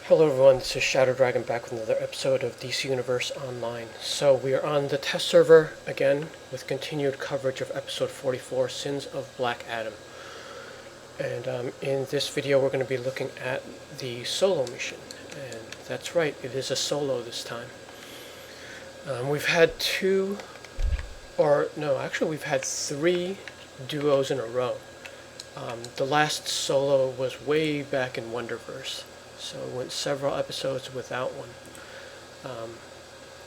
Hello everyone, this is Shadow Dragon back with another episode of DC Universe Online. So we are on the test server again with continued coverage of episode 44, Sins of Black Adam. And in this video we're going to be looking at the solo mission. And that's right, it is a solo this time. We've had we've had three duos in a row. The last solo was way back in Wonderverse. So it went several episodes without one.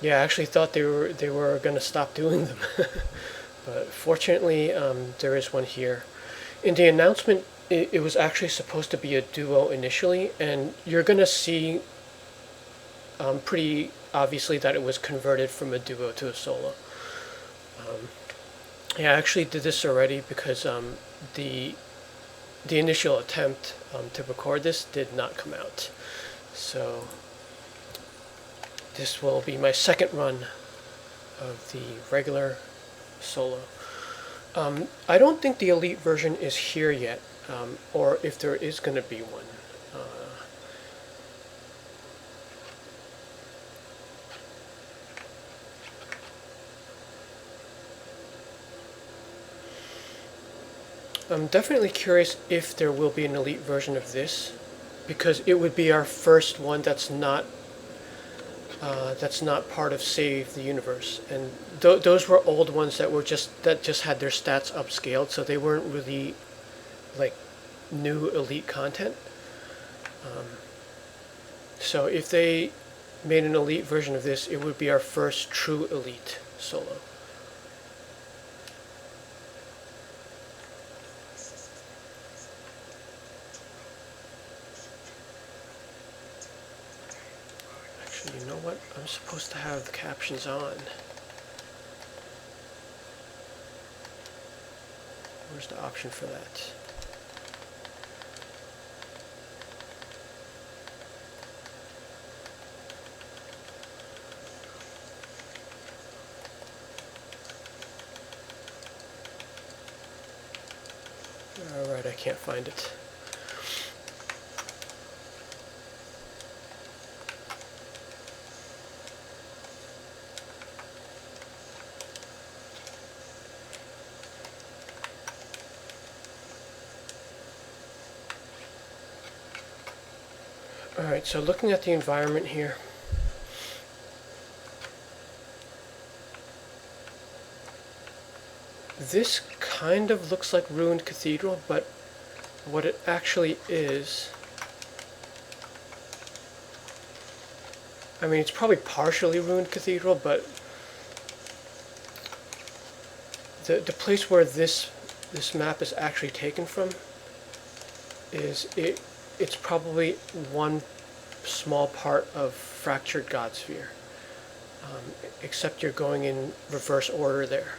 I actually thought they were going to stop doing them. But fortunately, there is one here. In the announcement, it was actually supposed to be a duo initially, and you're going to see pretty obviously that it was converted from a duo to a solo. I actually did this already because the initial attempt to record this did not come out. So this will be my second run of the regular solo. I don't think the Elite version is here yet, or if there is going to be one. I'm definitely curious if there will be an Elite version of this, because it would be our first one that's not part of Save the Universe, and those were old ones that just had their stats upscaled, so they weren't really like new Elite content. So if they made an Elite version of this, it would be our first true Elite solo. You know what? I'm supposed to have the captions on. Where's the option for that? Alright, I can't find it. Alright, so looking at the environment here, this kind of looks like Ruined Cathedral, but what it actually is, I mean, it's probably partially Ruined Cathedral, but the place where this map is actually taken from is it's probably one small part of Fractured Godsphere, except you're going in reverse order there.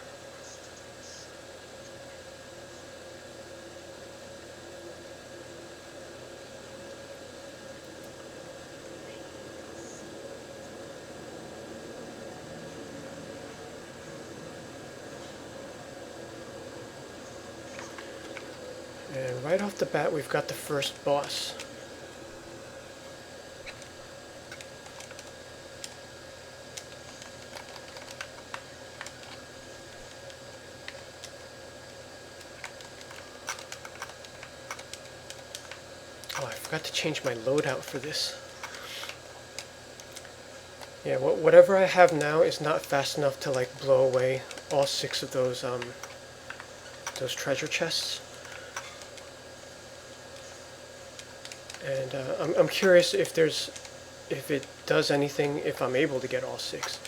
And right off the bat, we've got the first boss. Oh, I forgot to change my loadout for this. Yeah, whatever I have now is not fast enough to like blow away all 6 of those treasure chests. And I'm curious if it does anything if I'm able to get all 6.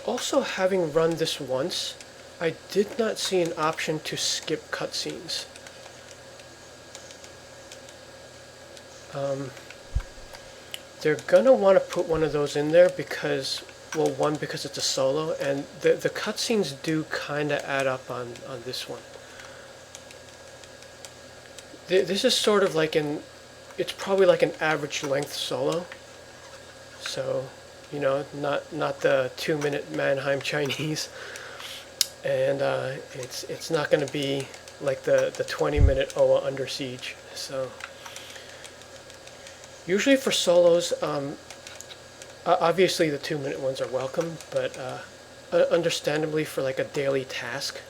Also, having run this once, I did not see an option to skip cutscenes. They're gonna want to put one of those in there because, well, one, because it's a solo, and the cutscenes do kind of add up on this one. This is sort of like it's probably like an average length solo. So, you know, not the 2-minute Mannheim Chinese, and it's not going to be like the 20-minute OA Under Siege. So, usually for solos, obviously the 2-minute ones are welcome, but understandably for like a daily task,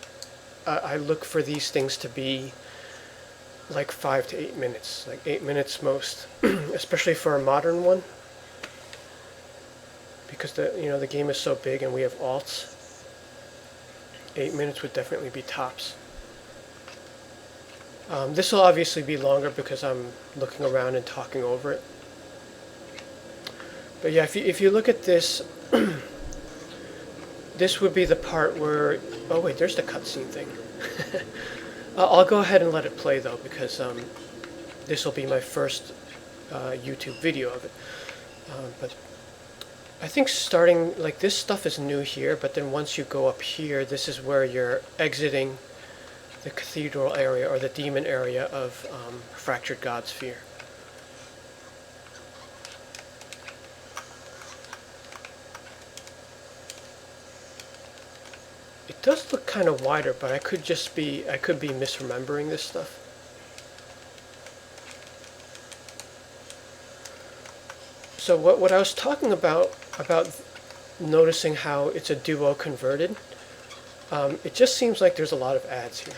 I look for these things to be like 5 to 8 minutes, like 8 minutes most, especially for a modern one, because the game is so big and we have alts. 8 minutes would definitely be tops. This will obviously be longer because I'm looking around and talking over it. But yeah, if you look at this, this would be the part where, oh wait, there's the cutscene thing. I'll go ahead and let it play though, because this will be my first YouTube video of it. But I think starting, like, this stuff is new here, but then once you go up here, this is where you're exiting the cathedral area, or the demon area of Fractured God Sphere. It does look kind of wider, but I could be misremembering this stuff. So what I was talking about noticing how it's a duo converted, it just seems like there's a lot of ads here.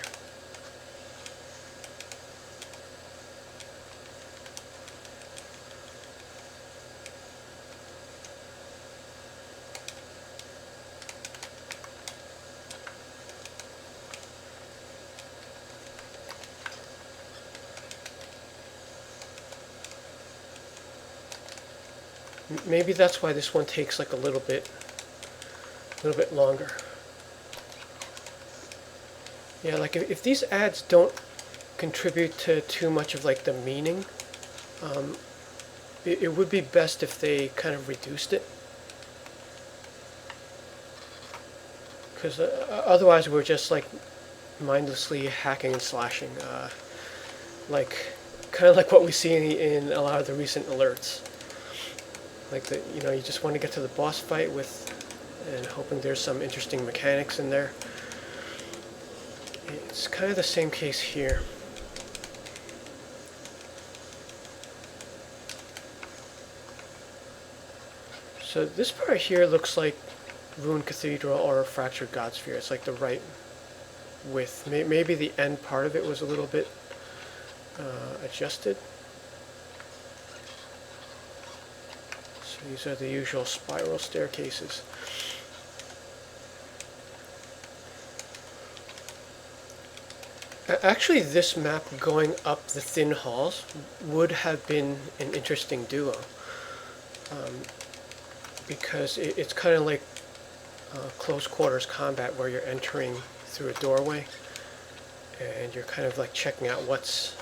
Maybe that's why this one takes like a little bit longer. Yeah, like if these ads don't contribute to too much of like the meaning, it would be best if they kind of reduced it. Because otherwise we're just like mindlessly hacking and slashing, like kind of like what we see in a lot of the recent alerts. Like you just want to get to the boss fight and hoping there's some interesting mechanics in there. It's kind of the same case here. So this part here looks like Ruined Cathedral or Fractured God Sphere. It's like the right width. Maybe the end part of it was a little bit adjusted. So these are the usual spiral staircases. Actually, this map going up the thin halls would have been an interesting duo. Because it's kind of like close quarters combat where you're entering through a doorway and you're kind of like checking out what's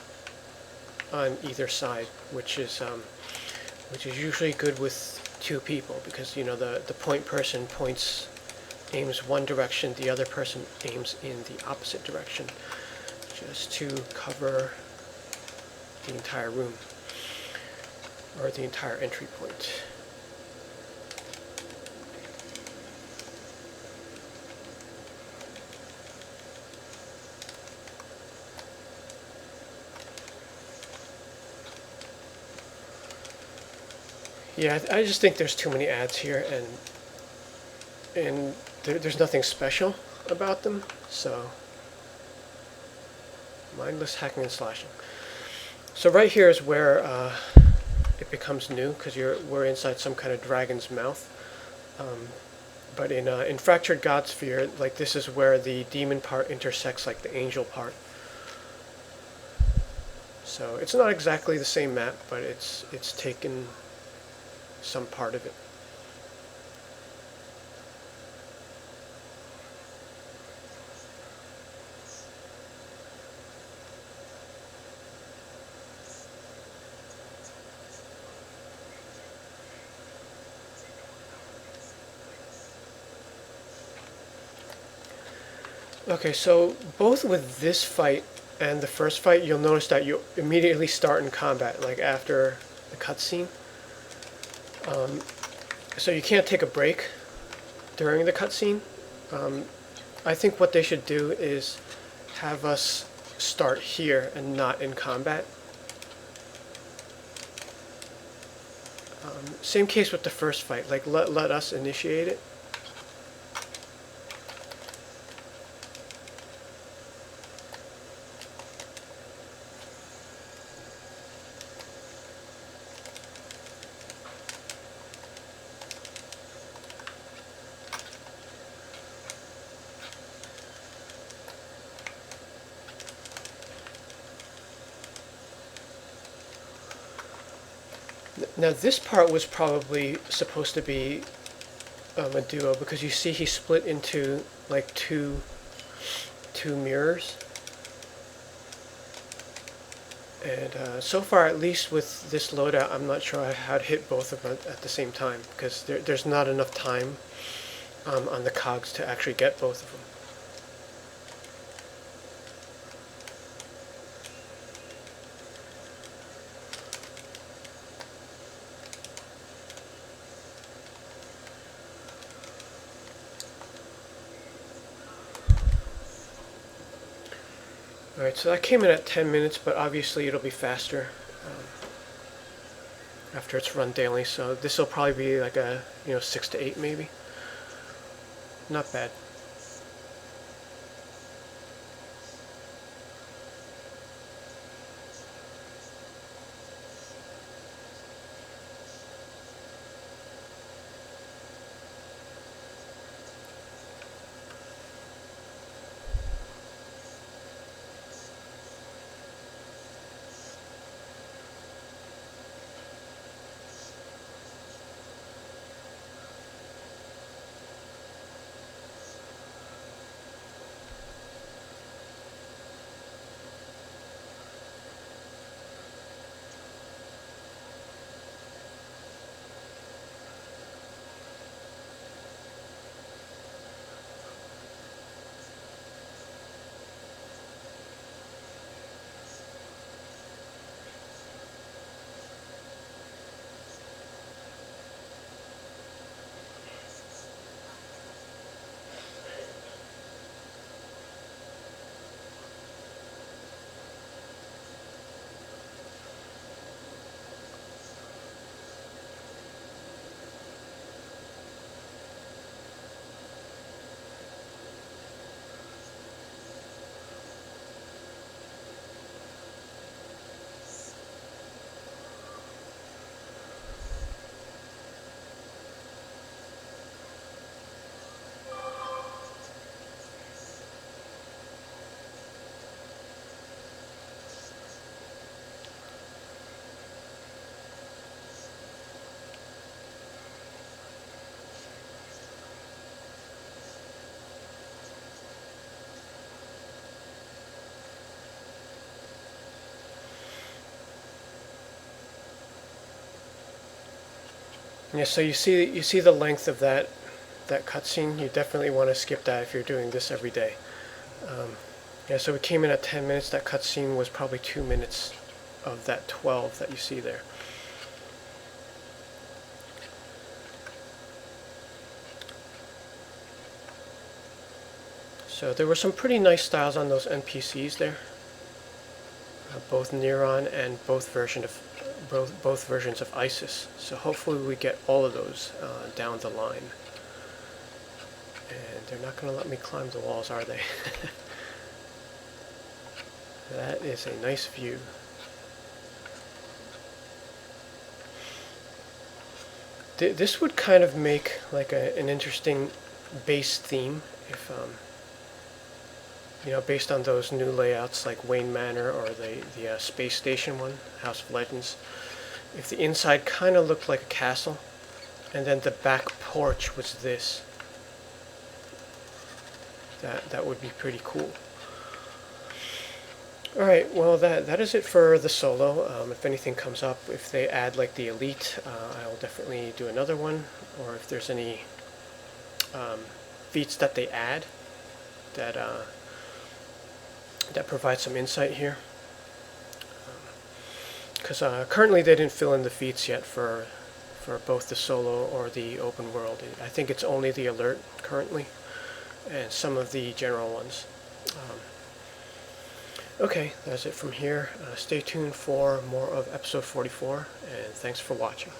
on either side, which is usually good with two people, because the point person aims one direction, the other person aims in the opposite direction, just to cover the entire room or the entire entry point. Yeah, I just think there's too many ads here, and there's nothing special about them, so mindless hacking and slashing. So right here is where it becomes new, because we're inside some kind of dragon's mouth. But in Fractured God Sphere, like, this is where the demon part intersects like the angel part. So it's not exactly the same map, but it's taken some part of it. Okay, so both with this fight and the first fight, you'll notice that you immediately start in combat, like after the cutscene. So you can't take a break during the cutscene. I think what they should do is have us start here and not in combat. Same case with the first fight, like let us initiate it. Now this part was probably supposed to be a duo, because you see he split into like two mirrors. And so far, at least with this loadout, I'm not sure how to hit both of them at the same time, because there's not enough time on the cogs to actually get both of them. Alright, so that came in at 10 minutes, but obviously it'll be faster after it's run daily, so this will probably be like a 6 to 8 maybe. Not bad. Yeah, so you see the length of that cutscene. You definitely want to skip that if you're doing this every day. Yeah, so we came in at 10 minutes. That cutscene was probably 2 minutes of that 12 that you see there. So there were some pretty nice styles on those NPCs there. Both Neuron and both versions of Asus. So hopefully we get all of those down the line. And they're not going to let me climb the walls, are they? That is a nice view. This would kind of make like an interesting base theme if based on those new layouts like Wayne Manor or the Space Station one, House of Legends. If the inside kind of looked like a castle, and then the back porch was this, that would be pretty cool. Alright, well that is it for the solo. If anything comes up, if they add like the Elite, I'll definitely do another one, or if there's any feats that they add that that provide some insight here. Because currently they didn't fill in the feats yet for both the solo or the open world. I think it's only the alert currently, and some of the general ones. Okay, that's it from here. Stay tuned for more of episode 44, and thanks for watching.